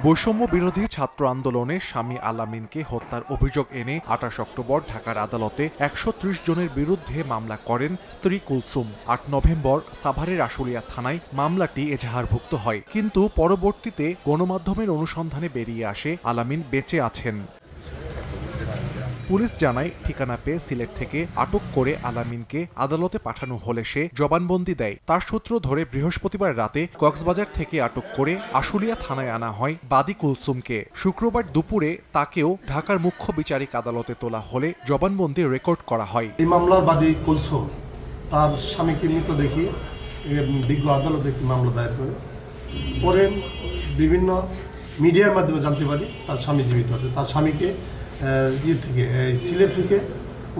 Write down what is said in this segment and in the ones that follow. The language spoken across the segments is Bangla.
বৈষম্য বিরোধী ছাত্র আন্দোলনে স্বামী আলামিনকে হত্যার অভিযোগ এনে ২৮ অক্টোবর ঢাকার আদালতে ১৩০ জনের বিরুদ্ধে মামলা করেন স্ত্রী কুলসুম। ৮ নভেম্বর সাভারের আশুলিয়া থানায় মামলাটি এজাহারভুক্ত হয়, কিন্তু পরবর্তীতে গণমাধ্যমের অনুসন্ধানে বেরিয়ে আসে আলামিন বেঁচে আছেন। পুলিশ জানায়, ঠিকানা পেয়ে সিলেট থেকে আটক করে আলামিনকে আদালতে পাঠানো হলে সে জবানবন্দি দেয়। তার সূত্র ধরে বৃহস্পতিবার রাতে কক্সবাজার থেকে আটক করে আশুলিয়া থানায় আনা হয় বাদী কুলসুমকে। শুক্রবার দুপুরে তাকেও ঢাকার মুখ্য বিচারিক আদালতে তোলা হলে জবানবন্দি রেকর্ড করা হয়। এই মামলার বাদী কুলসুম তার স্বামীকে মৃত দেখিয়ে বিজ্ঞ আদালতে একটি মামলা দায়ের করে। পরে বিভিন্ন মিডিয়ার মাধ্যমে জানতে পারি তার স্বামী জীবিত আছে। তার স্বামীকে সিলেট থেকে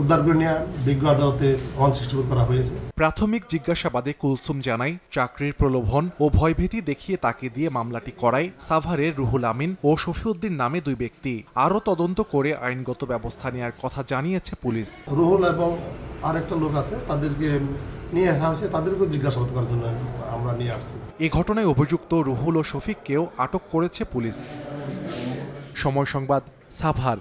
উদ্ধার করে নিয়ে বিজ্ঞ আদালতে 164 করা হয়েছে। প্রাথমিক জিজ্ঞাসাবাদে কুলসুম জানায়, চাকরির প্রলোভন ও ভয়ভীতি দেখিয়ে তাকে দিয়ে মামলাটি করায় সাভারের রুহুল আমিন ও শফিউদ্দিন নামে দুই ব্যক্তি। আরও তদন্ত করে আইনগত ব্যবস্থা নেওয়ার কথা জানিয়েছে পুলিশ। রুহুল এবং আরেকটা লোক আছে, তাদেরকে নিয়ে আসা হয়েছে, তাদেরকেও জিজ্ঞাসাবাদ করার জন্য আমরা নিয়ে আসছি। এই ঘটনায় অভিযুক্ত রুহুল ও শফিককেও আটক করেছে পুলিশ। সময় সংবাদ, সাভার।